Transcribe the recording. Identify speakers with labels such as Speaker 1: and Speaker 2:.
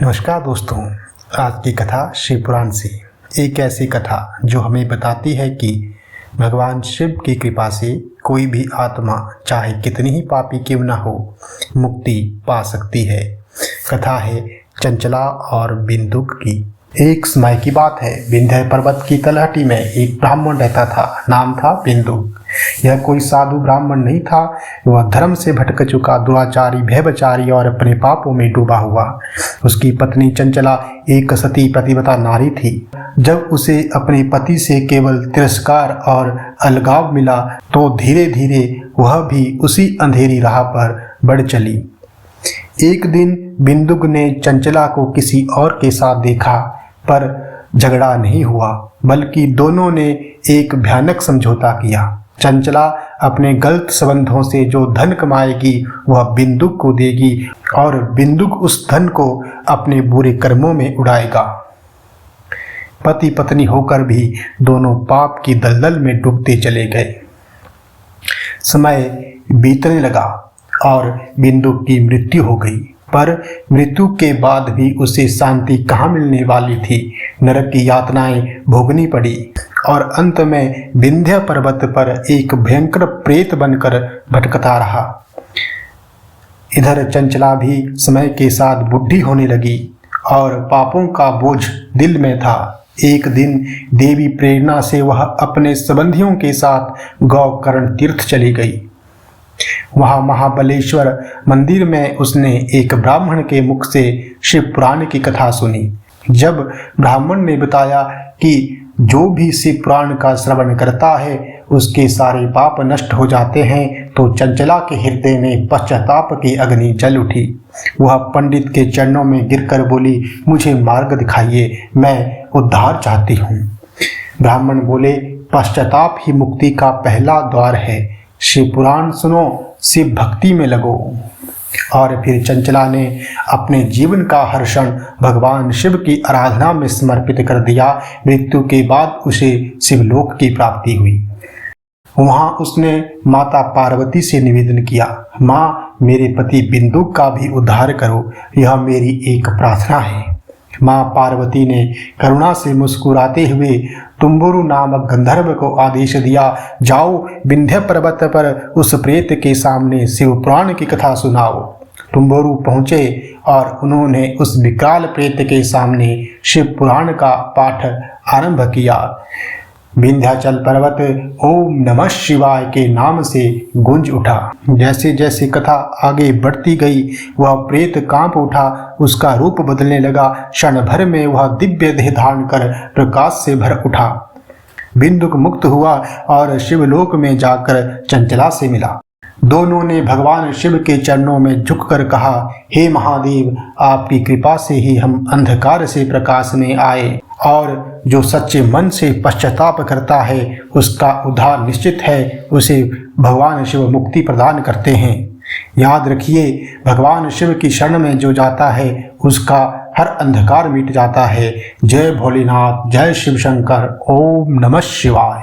Speaker 1: नमस्कार दोस्तों, आज की कथा शिव पुराण से। एक ऐसी कथा जो हमें बताती है कि भगवान शिव की कृपा से कोई भी आत्मा चाहे कितनी ही पापी क्यों न हो, मुक्ति पा सकती है। कथा है चंचला और बिंदुक की। एक समय की बात है, विंध्य पर्वत की तलहटी में एक ब्राह्मण रहता था। नाम था बिंदुक। यह कोई साधु ब्राह्मण नहीं था। वह धर्म से भटक चुका दुराचारी, व्यभिचारी और अपने पापों में डूबा हुआ। उसकी पत्नी चंचला एक सती प्रतिव्रता नारी थी। जब उसे अपने पति से केवल तिरस्कार और अलगाव मिला तो धीरे धीरे वह भी उसी अंधेरी राह पर बढ़ चली। एक दिन बिंदुक ने चंचला को किसी और के साथ देखा, पर झगड़ा नहीं हुआ, बल्कि दोनों ने एक भयानक समझौता किया। चंचला अपने गलत संबंधों से जो धन कमाएगी वह बिंदुक को देगी और बिंदुक उस धन को अपने बुरे कर्मों में उड़ाएगा। पति पत्नी होकर भी दोनों पाप की दलदल में डूबते चले गए। समय बीतने लगा और बिंदुक की मृत्यु हो गई, पर मृत्यु के बाद भी उसे शांति कहाँ मिलने वाली थी। नरक की यातनाएं भोगनी पड़ी और अंत में विंध्य पर्वत पर एक भयंकर प्रेत बनकर भटकता रहा। इधर चंचला भी समय के साथ बुढ़ी होने लगी और पापों का बोझ दिल में था। एक दिन देवी प्रेरणा से वह अपने संबंधियों के साथ गौकर्ण तीर्थ चली गई। वहां महाबलेश्वर मंदिर में उसने एक ब्राह्मण के मुख से शिव पुराण की कथा सुनी। जब ब्राह्मण ने बताया कि जो भी शिव पुराण का श्रवण करता है उसके सारे पाप नष्ट हो जाते हैं, तो चंचला के हृदय में पश्चाताप की अग्नि जल उठी। वह पंडित के चरणों में गिरकर बोली, मुझे मार्ग दिखाइए, मैं उद्धार चाहती हूँ। ब्राह्मण बोले, पश्चाताप ही मुक्ति का पहला द्वार है। शिव पुराण सुनो, शिव भक्ति में लगो। और फिर चंचला ने अपने जीवन का हर क्षण भगवान शिव की आराधना में समर्पित कर दिया। मृत्यु के बाद उसे शिवलोक की प्राप्ति हुई। वहां उसने माता पार्वती से निवेदन किया, माँ, मेरे पति बिंदुक का भी उद्धार करो, यह मेरी एक प्रार्थना है। माँ पार्वती ने करुणा से मुस्कुराते हुए तुम्बुरु नामक गंधर्व को आदेश दिया, जाओ विंध्य पर्वत पर उस प्रेत के सामने शिव पुराण की कथा सुनाओ। तुम्बुरु पहुँचे और उन्होंने उस विकराल प्रेत के सामने शिव पुराण का पाठ आरंभ किया। विंध्याचल पर्वत ओम नमः शिवाय के नाम से गूंज उठा। जैसे जैसे कथा आगे बढ़ती गई वह प्रेत कांप उठा, उसका रूप बदलने लगा। क्षण भर में वह दिव्य देह धारण कर प्रकाश से भर उठा। बिंदुक मुक्त हुआ और शिवलोक में जाकर चंचला से मिला। दोनों ने भगवान शिव के चरणों में झुककर कहा, हे महादेव, आपकी कृपा से ही हम अंधकार से प्रकाश में आए और जो सच्चे मन से पश्चाताप करता है उसका उद्धार निश्चित है। उसे भगवान शिव मुक्ति प्रदान करते हैं। याद रखिए, भगवान शिव की शरण में जो जाता है उसका हर अंधकार मिट जाता है। जय भोलेनाथ, जय शिव शंकर, ओम नमः शिवाय।